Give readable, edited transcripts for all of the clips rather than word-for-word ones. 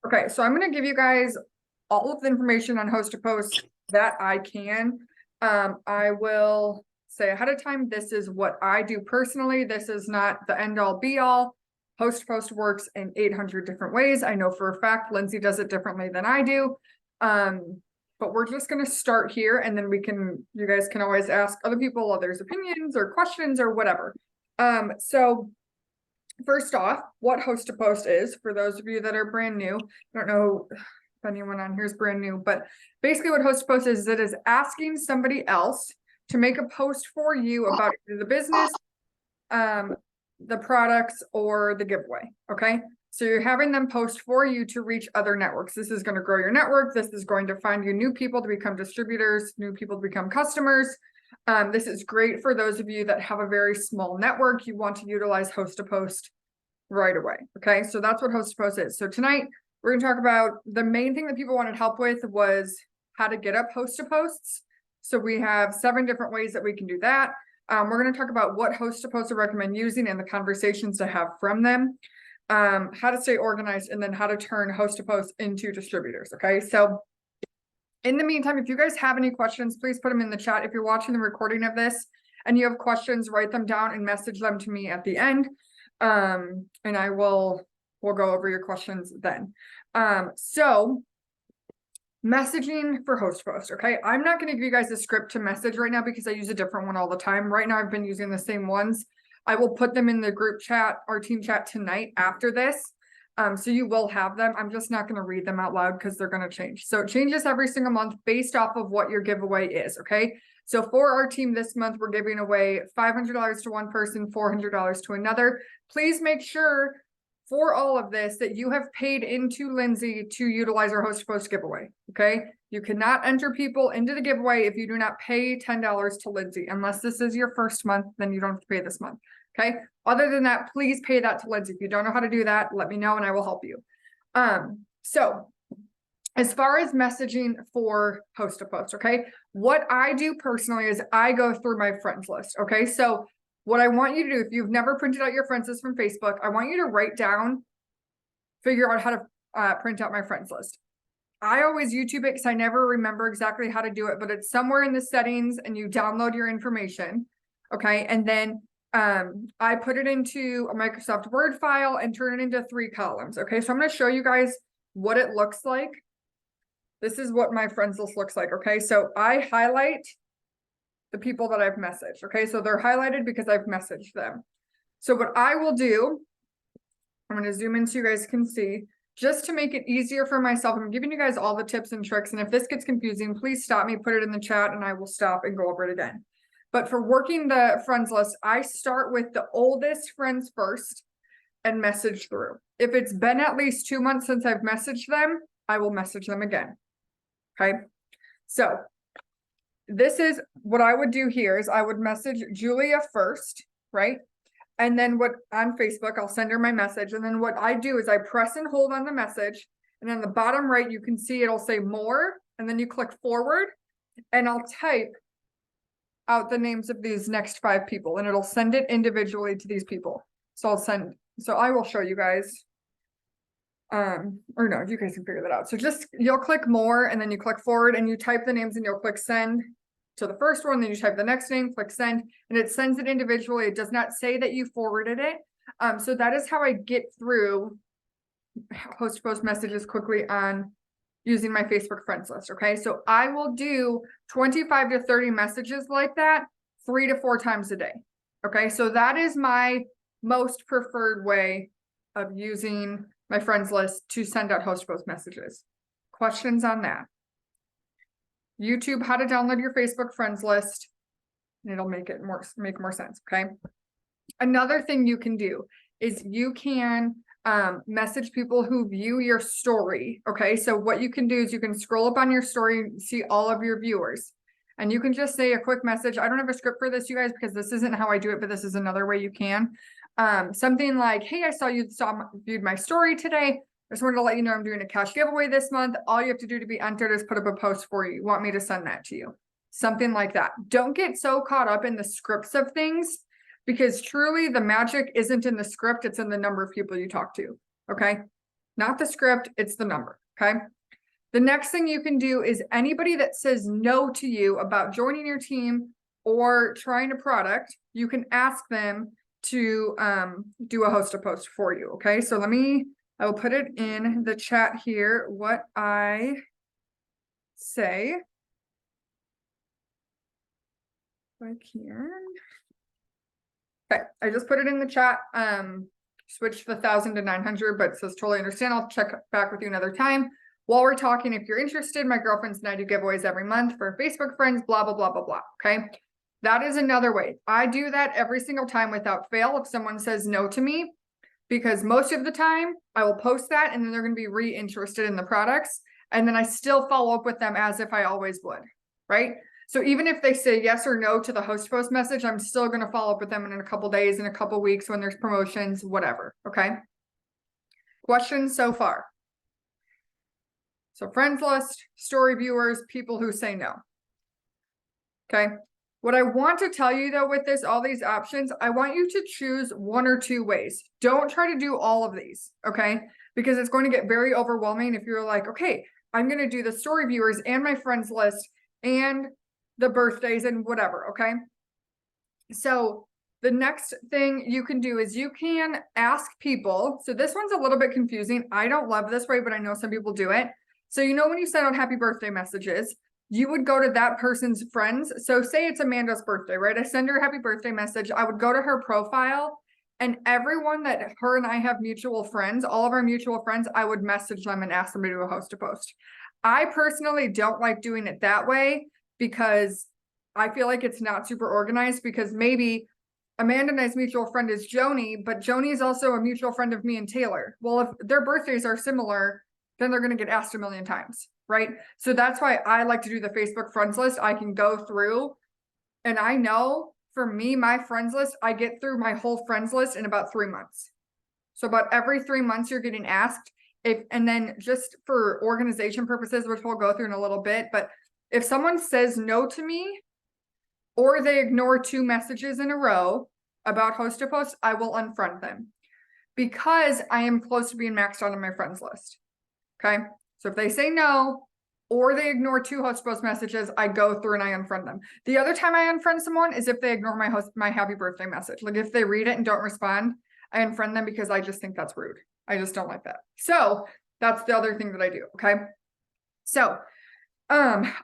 Okay, so I'm gonna give you guys all of the information on Host to Post that I can. I will say ahead of time, this is what I do personally. This is not the end all be all. Host to Post works in 800 different ways. I know for a fact Lindsay does it differently than I do. But we're just gonna start here, and then you guys can always ask other people others' opinions or questions or whatever. So first off, what Host to Post is, for those of you that are brand new, I don't know if anyone on here is brand new, but basically what Host to Post is, it is asking somebody else to make a post for you about either the business, the products, or the giveaway, okay? So you're having them post for you to reach other networks. This is going to grow your network. This is going to find you new people to become distributors, new people to become customers. This is great for those of you that have a very small network. You want to utilize Host to Post right away. Okay, so that's what Host to Post is. So tonight we're going to talk about the main thing that people wanted help with was how to get up Host to Posts. So we have 7 different ways that we can do that. We're going to talk about what Host to Post I recommend using and the conversations to have from them. How to stay organized, and then how to turn Host to Post into distributors. Okay, so in the meantime, if you guys have any questions, please put them in the chat. If you're watching the recording of this and you have questions, write them down and message them to me at the end. And we'll go over your questions then. So messaging for Host to Post. Okay, I'm not going to give you guys a script to message right now because I use a different one all the time. Right now I've been using the same ones. I will put them in the group chat, our team chat tonight after this. So you will have them. I'm just not going to read them out loud because they're going to change. So it changes every single month based off of what your giveaway is. Okay. So for our team this month, we're giving away $500 to one person, $400 to another. Please make sure for all of this that you have paid into Lindsay to utilize our Host to Post giveaway. Okay. You cannot enter people into the giveaway if you do not pay $10 to Lindsay. Unless this is your first month, then you don't have to pay this month. Okay. Other than that, please pay that to Lindsay. If you don't know how to do that, let me know and I will help you. So as far as messaging for Host to Post, okay, what I do personally is I go through my friends list. Okay. So what I want you to do, if you've never printed out your friends list from Facebook, I want you to write down, figure out how to print out my friends list. I always YouTube it because I never remember exactly how to do it, but it's somewhere in the settings and you download your information. Okay. And then I put it into a Microsoft Word file and turn it into 3 columns. Okay, so I'm going to show you guys what it looks like. This is what my friends list looks like. Okay, so I highlight the people that I've messaged. Okay, so they're highlighted because I've messaged them. So what I will do, I'm going to zoom in so you guys can see, just to make it easier for myself. I'm giving you guys all the tips and tricks. And if this gets confusing, please stop me, put it in the chat, and I will stop and go over it again. But for working the friends list, I start with the oldest friends first and message through. If it's been at least 2 months since I've messaged them, I will message them again. Okay. So this is what I would do here is I would message Julia first, right? And then on Facebook, I'll send her my message. And then what I do is I press and hold on the message. And on the bottom right, you can see it'll say more. And then you click forward and I'll type out the names of these next 5 people and it'll send it individually to these people. So I will show you guys, or no, you guys can figure that out. So you'll click more and then you click forward and you type the names and you'll click send to the first one. Then you type the next name, click send, and it sends it individually. It does not say that you forwarded it. So that is how I get through Host to Post messages quickly on using my Facebook friends list. Okay. So I will do 25 to 30 messages like that 3 to 4 times a day. Okay. So that is my most preferred way of using my friends list to send out Host to Post messages. Questions on that? YouTube, how to download your Facebook friends list. And it'll make more sense. Okay. Another thing you can do is you can message people who view your story. Okay, so what you can do is you can scroll up on your story and see all of your viewers, and you can just say a quick message. I don't have a script for this, you guys, because this isn't how I do it, but this is another way you can. Something like, hey, I saw you viewed my story today. I just wanted to let you know I'm doing a cash giveaway this month. All you have to do to be entered is put up a post for you. You want me to send that to you? Something like that. Don't get so caught up in the scripts of things, because truly the magic isn't in the script, it's in the number of people you talk to. okay? Not the script, it's the number, okay? The next thing you can do is anybody that says no to you about joining your team or trying a product, you can ask them to do a host a post for you, okay? So I will put it in the chat here, what I say. If I can. Okay, I just put it in the chat. Switch the 1,000 to 900, but it says totally understand. I'll check back with you another time. While we're talking, if you're interested, my girlfriends and I do giveaways every month for Facebook friends, blah, blah, blah, blah, blah. Okay. That is another way. I do that every single time without fail. If someone says no to me, because most of the time I will post that and then they're going to be re-interested in the products. And then I still follow up with them as if I always would. Right. So even if they say yes or no to the host post message, I'm still going to follow up with them in a couple days, in a couple weeks when there's promotions, whatever. Okay. Questions so far? So friends list, story viewers, people who say no. Okay. What I want to tell you though with this, all these options, I want you to choose one or two ways. Don't try to do all of these. Okay. Because it's going to get very overwhelming if you're like, okay, I'm going to do the story viewers and my friends list and the birthdays and whatever. Okay. So the next thing you can do is you can ask people. So this one's a little bit confusing. I don't love this way, but I know some people do it. So, you know, when you send out happy birthday messages, you would go to that person's friends. So say it's Amanda's birthday, right? I send her a happy birthday message. I would go to her profile and everyone that her and I have mutual friends, all of our mutual friends, I would message them and ask them to do a host to post. I personally don't like doing it that way because I feel like it's not super organized, because maybe Amanda and I's mutual friend is Joni, but Joni is also a mutual friend of me and Taylor. Well, if their birthdays are similar, then they're going to get asked a million times, right? So that's why I like to do the Facebook friends list. I can go through and I know for me, my friends list, I get through my whole friends list in about 3 months. So about every 3 months you're getting asked and then just for organization purposes, which we'll go through in a little bit, but if someone says no to me or they ignore 2 messages in a row about host to post, I will unfriend them because I am close to being maxed out on my friends list. Okay. So if they say no, or they ignore 2 host post messages, I go through and I unfriend them. The other time I unfriend someone is if they ignore my happy birthday message. Like if they read it and don't respond, I unfriend them because I just think that's rude. I just don't like that. So that's the other thing that I do. Okay. So,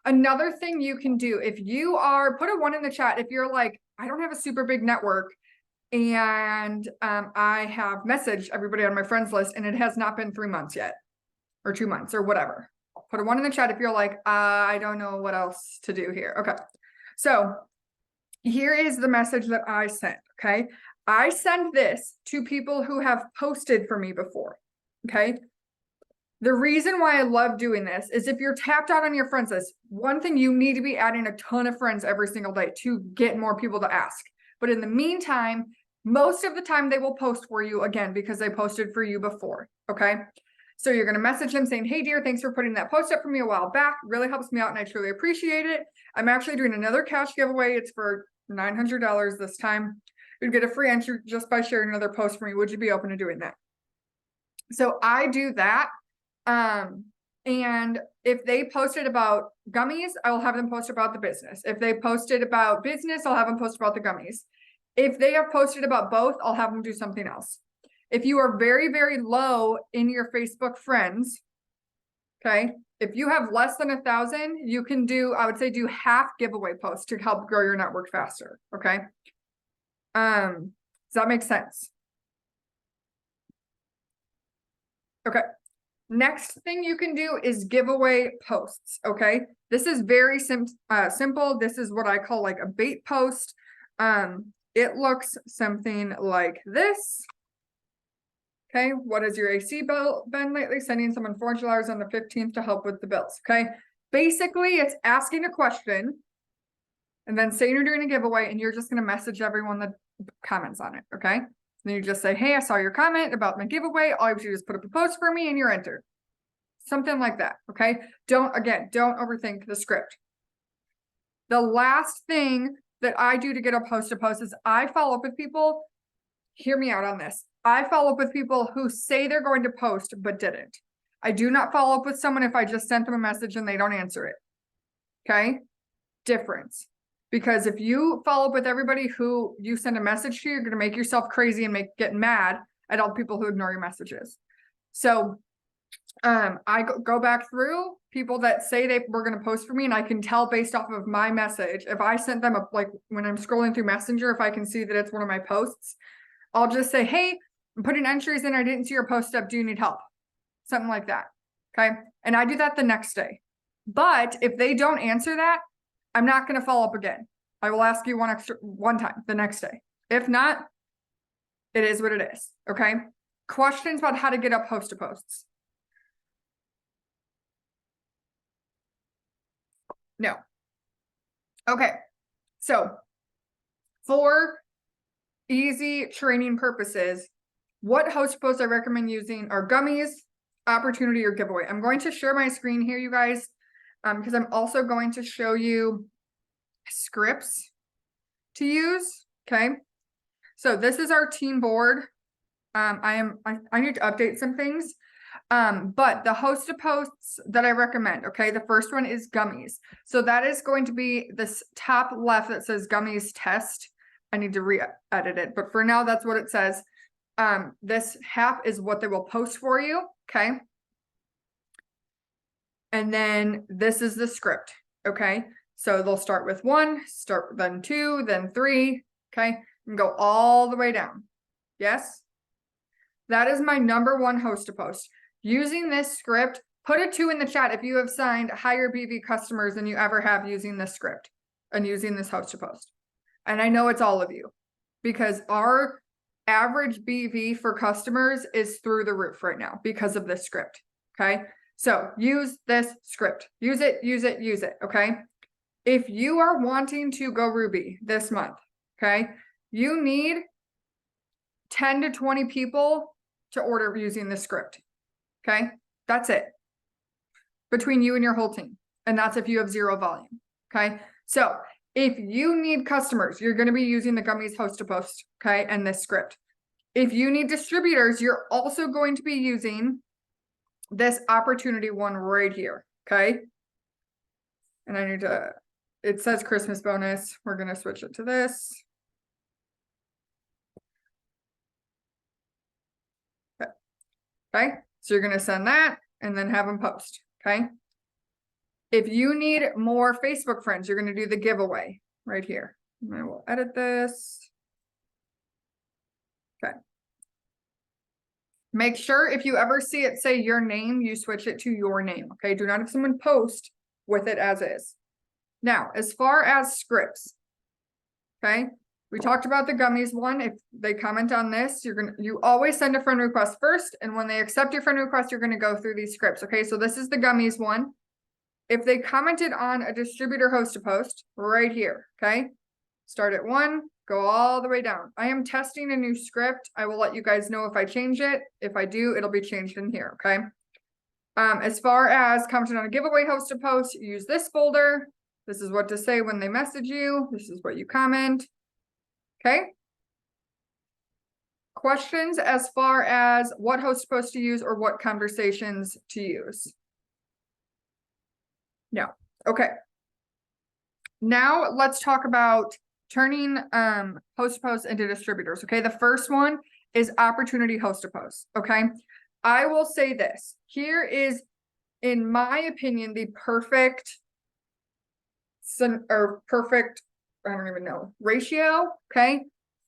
another thing you can do if you are, put a 1 in the chat. If you're like, I don't have a super big network and, I have messaged everybody on my friends list and it has not been 3 months yet or 2 months or whatever. Put a 1 in the chat if you're like, I don't know what else to do here. Okay. So here is the message that I sent. Okay. I send this to people who have posted for me before. Okay. The reason why I love doing this is if you're tapped out on your friends list, one thing, you need to be adding a ton of friends every single day to get more people to ask. But in the meantime, most of the time they will post for you again because they posted for you before. Okay. So you're going to message them saying, hey dear, thanks for putting that post up for me a while back. Really helps me out and I truly appreciate it. I'm actually doing another cash giveaway. It's for $900 this time. You'd get a free entry just by sharing another post for me. Would you be open to doing that? So I do that. And if they posted about gummies, I will have them post about the business. If they posted about business, I'll have them post about the gummies. If they have posted about both, I'll have them do something else. If you are very, very low in your Facebook friends, okay, if you have less than 1,000, you can do, I would say do half giveaway posts to help grow your network faster. Okay. Does that make sense? Okay. Next thing you can do is giveaway posts. Okay. This is very simple. This is what I call like a bait post. It looks something like this. Okay. What has your AC bill been lately? Sending someone $400 on the 15th to help with the bills. Okay. Basically it's asking a question and then saying you're doing a giveaway and you're just going to message everyone that comments on it. Okay. Then you just say, hey, I saw your comment about my giveaway. All you have to do is put up a post for me and you're entered. Something like that. Okay. Don't overthink the script. The last thing that I do to get a post is I follow up with people hear me out on this. I follow up with people who say they're going to post, but didn't. I do not follow up with someone if I just sent them a message and they don't answer it. Okay? Difference. Because if you follow up with everybody who you send a message to, you're going to make yourself crazy and get mad at all the people who ignore your messages. So I go back through people that say they were going to post for me, and I can tell based off of my message. If I sent them like when I'm scrolling through Messenger, if I can see that it's one of my posts, I'll just say, hey, I'm putting entries in. I didn't see your post up. Do you need help? Something like that. Okay. And I do that the next day. But if they don't answer that, I'm not going to follow up again. I will ask you one time the next day. If not, it is what it is. Okay. Questions about how to get up host to posts? No. Okay. So for easy training purposes, what host posts I recommend using are gummies, opportunity, or giveaway. I'm going to share my screen here, you guys, because I'm also going to show you scripts to use. Okay. So this is our team board. I need to update some things. But the host of posts that I recommend, okay, the first one is gummies. So that is going to be this top left that says gummies test. I need to re-edit it, but for now, that's what it says. This half is what they will post for you, okay? And then this is the script, okay? So they'll start with 1, then 2, then 3, okay? And go all the way down. Yes? That is my number 1 host to post. Using this script, put a 2 in the chat if you have signed higher BV customers than you ever have using this script and using this host to post. And I know it's all of you, because our average BV for customers is through the roof right now because of this script. Okay. So use this script, use it, use it, use it. Okay. If you are wanting to go Ruby this month, okay, you need 10 to 20 people to order using this script. Okay. That's it between you and your whole team. And that's if you have 0 volume. Okay. So if you need customers, you're going to be using the gummies host to post, okay, and this script. If you need distributors, you're also going to be using this opportunity one right here, okay? And I need to, it says Christmas bonus. We're going to switch it to this. Okay. Okay, so you're going to send that and then have them post, okay? If you need more Facebook friends, you're going to do the giveaway right here. And I will edit this. Okay. Make sure if you ever see it say your name, you switch it to your name. Okay. Do not have someone post with it as is. Now, as far as scripts, okay, we talked about the gummies one. If they comment on this, you always send a friend request first. And when they accept your friend request, you're going to go through these scripts. Okay. So this is the gummies one. If they commented on a distributor host to post right here, okay, start at 1, go all the way down. I am testing a new script. I will let you guys know if I change it. If I do, it'll be changed in here, okay? As far as commenting on a giveaway host to post, use this folder. This is what to say when they message you. This is what you comment, okay? Questions as far as what host to post to use or what conversations to use? No. Okay. Now let's talk about turning host to post into distributors. Okay. The first one is opportunity host to post. Okay. I will say this. Here is, in my opinion, the perfect I don't even know, ratio. Okay.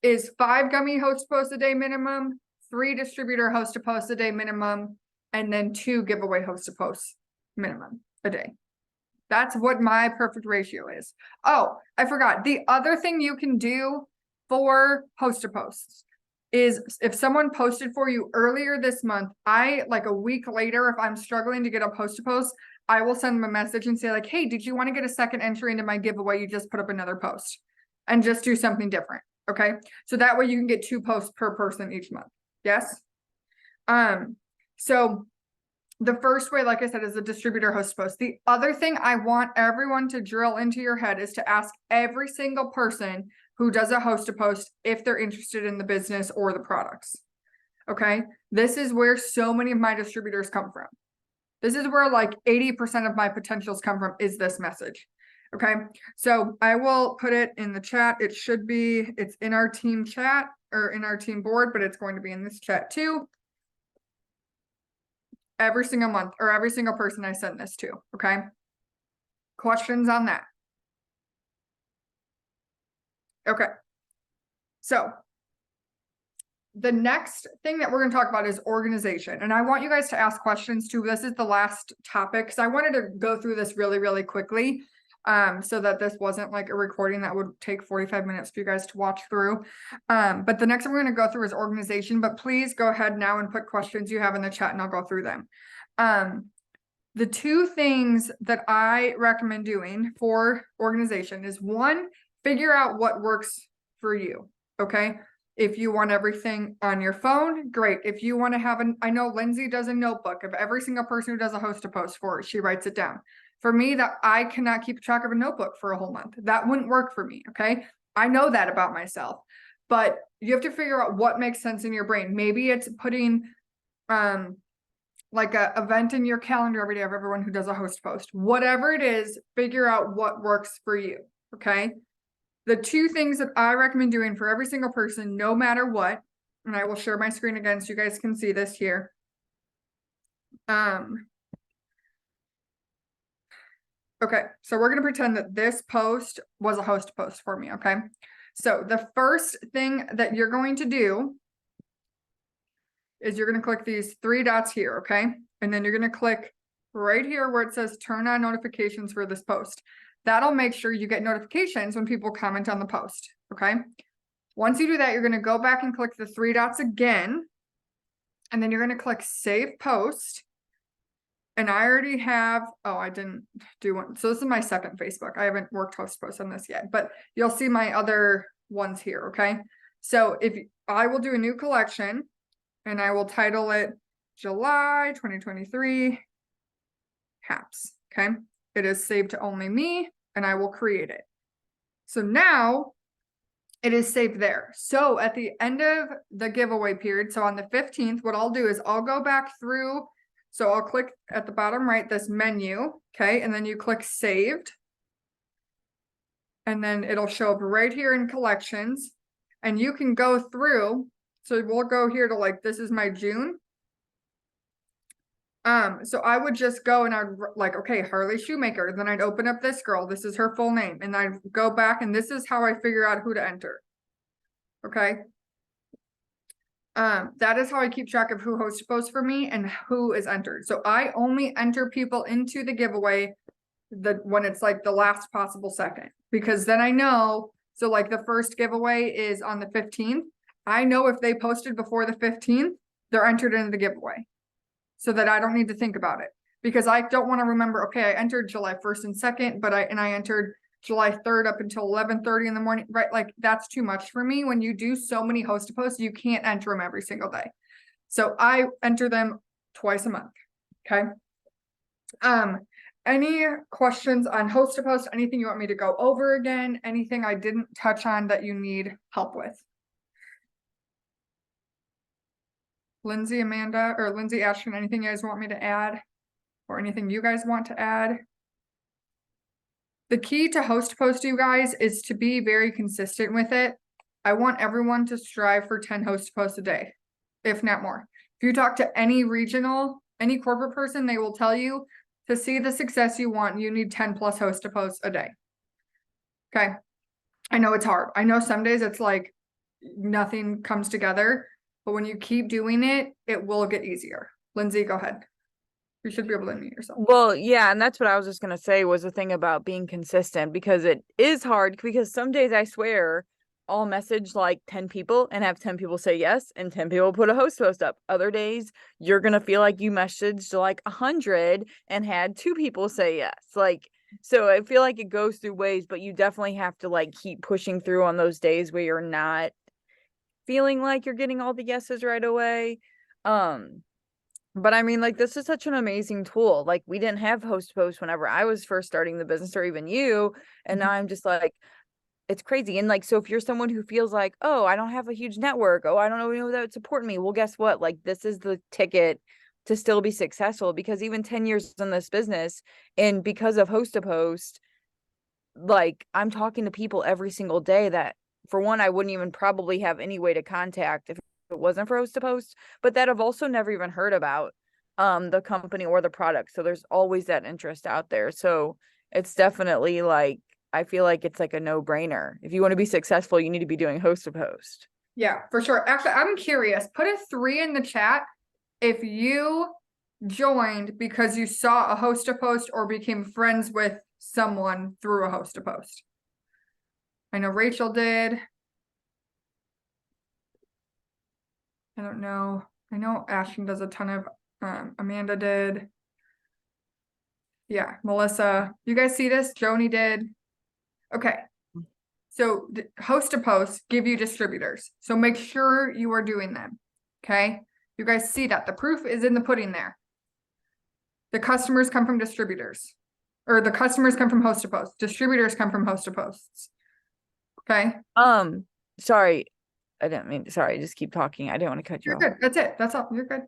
Is 5 gummy host to post a day minimum, 3 distributor host to post a day minimum, and then 2 giveaway host to post minimum a day. That's what my perfect ratio is. Oh, I forgot. The other thing you can do for host to posts is if someone posted for you earlier this month, like a week later, if I'm struggling to get a host to post, I will send them a message and say like, hey, did you want to get a second entry into my giveaway? You just put up another post and just do something different. Okay. So that way you can get 2 posts per person each month. Yes. So the first way, like I said, is a distributor host post. The other thing I want everyone to drill into your head is to ask every single person who does a host to post if they're interested in the business or the products. Okay. This is where so many of my distributors come from. This is where like 80% of my potentials come from, is this message. Okay. So I will put it in the chat. It should be, it's in our team chat or in our team board, but it's going to be in this chat too. Every single month or every single person I send this to. Okay. Questions on that? Okay. So the next thing that we're going to talk about is organization. And I want you guys to ask questions too. This is the last topic because I wanted to go through this really, really quickly. So that this wasn't like a recording that would take 45 minutes for you guys to watch through. But the next one we're going to go through is organization, but please go ahead now and put questions you have in the chat and I'll go through them. The two things that I recommend doing for organization is one, figure out what works for you. Okay. If you want everything on your phone, great. If you want to have I know Lindsay does a notebook of every single person who does a host to post for her. She writes it down. For me, that I cannot keep track of a notebook for a whole month. That wouldn't work for me. Okay. I know that about myself, but you have to figure out what makes sense in your brain. Maybe it's putting, like a event in your calendar every day of everyone who does a host post. Whatever it is, figure out what works for you. Okay. The two things that I recommend doing for every single person, no matter what, and I will share my screen again so you guys can see this here. Okay, so we're going to pretend that this post was a host post for me, okay? So the first thing that you're going to do is you're going to click these three dots here, okay? And then you're going to click right here where it says turn on notifications for this post. That'll make sure you get notifications when people comment on the post, okay? Once you do that, you're going to go back and click the three dots again, and then you're going to click save post. And I already have, oh, I didn't do one. So this is my second Facebook. I haven't worked host post on this yet, but you'll see my other ones here, okay? So if I will do a new collection and I will title it July 2023 Haps, okay? It is saved to only me and I will create it. So now it is saved there. So at the end of the giveaway period, so on the 15th, what I'll do is I'll go back through. So I'll click at the bottom right, this menu, okay? And then you click saved. And then it'll show up right here in collections. And you can go through, so we'll go here to like, this is my June. So I would just go and I'd like, okay, Harley Shoemaker. Then I'd open up this girl. This is her full name. And I'd go back and this is how I figure out who to enter. Okay. That is how I keep track of who hosts posts for me and who is entered. So I only enter people into the giveaway when it's like the last possible second, because then I know, so like the first giveaway is on the 15th. I know if they posted before the 15th, they're entered into the giveaway so that I don't need to think about it, because I don't want to remember, okay, I entered July 1st and 2nd, but I entered July 3rd up until 11:30 in the morning, right? Like that's too much for me. When you do so many host to posts, you can't enter them every single day. So I enter them twice a month. Okay. Any questions on host to post? Anything you want me to go over again? Anything I didn't touch on that you need help with? Lindsay, Amanda, or Lindsay, Ashton, anything you guys want me to add or anything you guys want to add? The key to host post, you guys, is to be very consistent with it. I want everyone to strive for 10 host posts a day, if not more. If you talk to any regional, any corporate person, they will tell you to see the success you want, you need 10 plus host posts a day. Okay. I know it's hard. I know some days it's like nothing comes together, but when you keep doing it, it will get easier. Lindsay, go ahead. You should be able to unmute yourself. Well, yeah, and that's what I was just gonna say was the thing about being consistent, because it is hard, because some days I swear I'll message like 10 people and have 10 people say yes and 10 people put a host post up. Other days you're gonna feel like you messaged like 100 and had 2 people say yes. Like, so I feel like it goes through ways, but you definitely have to like keep pushing through on those days where you're not feeling like you're getting all the yeses right away. But I mean, like, this is such an amazing tool. Like, we didn't have host posts whenever I was first starting the business, or even you. And now I'm just like, it's crazy. And like, so if you're someone who feels like, oh, I don't have a huge network, oh, I don't know anyone that would support me. Well, guess what? Like, this is the ticket to still be successful, because even 10 years in this business, and because of Host to Post, like I'm talking to people every single day that, for one, I wouldn't even probably have any way to contact if it wasn't for Host to Post, but that I've also never even heard about the company or the product. So there's always that interest out there. So it's definitely like, I feel like it's like a no-brainer. If you want to be successful, you need to be doing Host to Post. Yeah, for sure. Actually, I'm curious. Put a 3 in the chat if you joined because you saw a Host to Post or became friends with someone through a Host to Post. I know Rachel did. I don't know. I know Ashton does a ton of, Amanda did. Yeah, Melissa. You guys see this? Joni did. Okay. So Host to Post give you distributors. So make sure you are doing them. Okay. You guys see that the proof is in the pudding there. The customers come from distributors, or the customers come from Host to Post. Distributors come from Host to Posts. Okay. Sorry, I didn't mean, sorry, just keep talking. I didn't want to cut you You're off. good. That's it. That's all. You're good.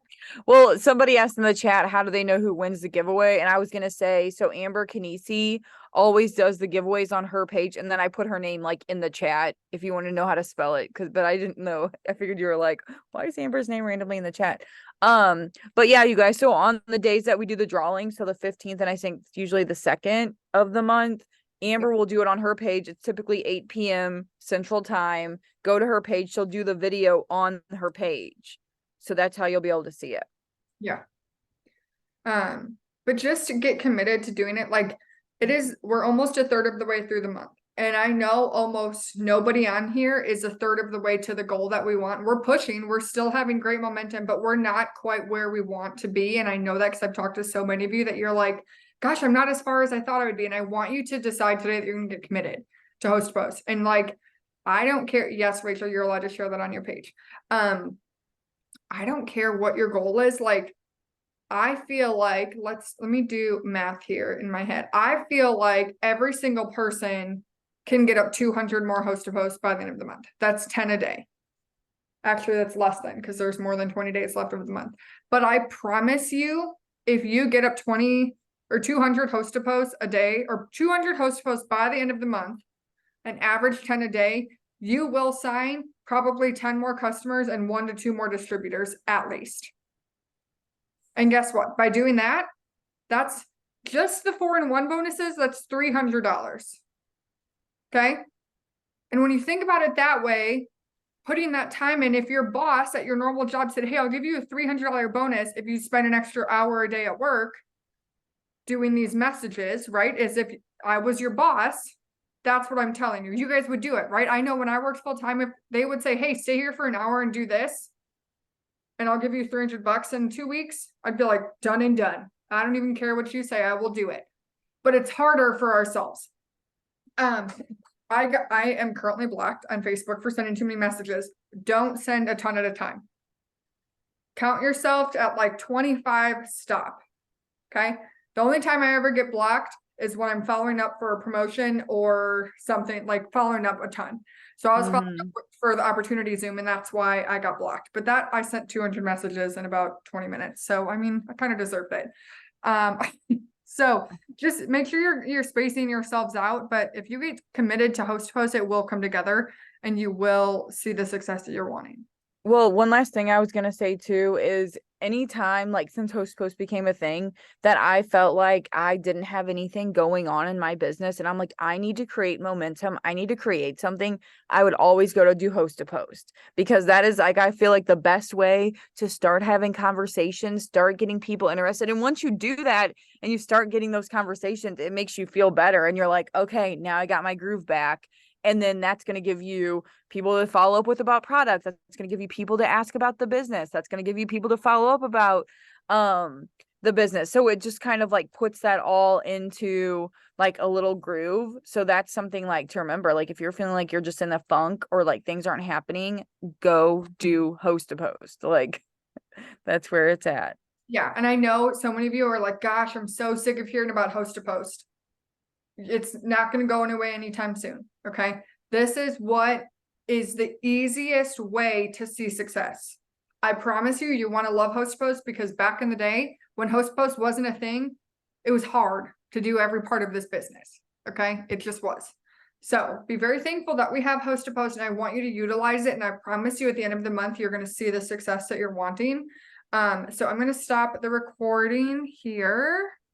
Well, somebody asked in the chat, how do they know who wins the giveaway? And I was gonna say, so Amber Canisi always does the giveaways on her page, and then I put her name like in the chat if you want to know how to spell it. But I didn't know. I figured you were like, why is Amber's name randomly in the chat? But yeah, you guys. So on the days that we do the drawing, so the 15th, and I think it's usually the 2nd of the month, Amber will do it on her page. It's typically 8 p.m. Central Time. Go to her page. She'll do the video on her page. So that's how you'll be able to see it. Yeah. But just to get committed to doing it, like we're almost a third of the way through the month. And I know almost nobody on here is a third of the way to the goal that we want. We're pushing, we're still having great momentum, but we're not quite where we want to be. And I know that because I've talked to so many of you that you're like, gosh, I'm not as far as I thought I would be. And I want you to decide today that you're gonna get committed to Host to Post. And like, I don't care. Yes, Rachel, you're allowed to share that on your page. I don't care what your goal is. Like, I feel like, let me do math here in my head. I feel like every single person can get up 200 more Host to Post by the end of the month. That's 10 a day. Actually, that's less than, because there's more than 20 days left of the month. But I promise you, if you get up 20 or 200 Host to Post a day, or 200 Host to Post by the end of the month, an average 10 a day, you will sign probably 10 more customers and 1 to 2 more distributors at least. And guess what? By doing that, that's just the 4-in-1 bonuses. That's $300. Okay. And when you think about it that way, putting that time in, if your boss at your normal job said, hey, I'll give you a $300 bonus if you spend an extra hour a day at work doing these messages, right? As if I was your boss, that's what I'm telling you. You guys would do it, right? I know when I worked full time, if they would say, hey, stay here for an hour and do this, and I'll give you $300 in 2 weeks, I'd be like, done and done. I don't even care what you say, I will do it. But it's harder for ourselves. I am currently blocked on Facebook for sending too many messages. Don't send a ton at a time. Count yourself at like 25, stop. Okay. The only time I ever get blocked is when I'm following up for a promotion or something, like following up a ton. So I was following up for the opportunity Zoom, and that's why I got blocked. But that I sent 200 messages in about 20 minutes. So I mean, I kind of deserved it. So just make sure you're spacing yourselves out. But if you get committed to Host to Post, it will come together and you will see the success that you're wanting. Well, one last thing I was going to say too is anytime, like since Host Post became a thing, that I felt like I didn't have anything going on in my business, and I'm like, I need to create momentum, I need to create something, I would always go to do Host to Post, because that is like, I feel like the best way to start having conversations, start getting people interested. And once you do that and you start getting those conversations, it makes you feel better. And you're like, okay, now I got my groove back. And then that's going to give you people to follow up with about products. That's going to give you people to ask about the business. That's going to give you people to follow up about the business. So it just kind of like puts that all into like a little groove. So that's something like to remember. Like if you're feeling like you're just in the funk or like things aren't happening, go do Host to Post. Like that's where it's at. Yeah. And I know so many of you are like, gosh, I'm so sick of hearing about Host to Post. It's not going to go away anytime soon. Okay. This is what is the easiest way to see success. I promise you, you want to love HostPost because back in the day when HostPost wasn't a thing, it was hard to do every part of this business. Okay. It just was. So be very thankful that we have HostPost and I want you to utilize it. And I promise you at the end of the month, you're going to see the success that you're wanting. So I'm going to stop the recording here.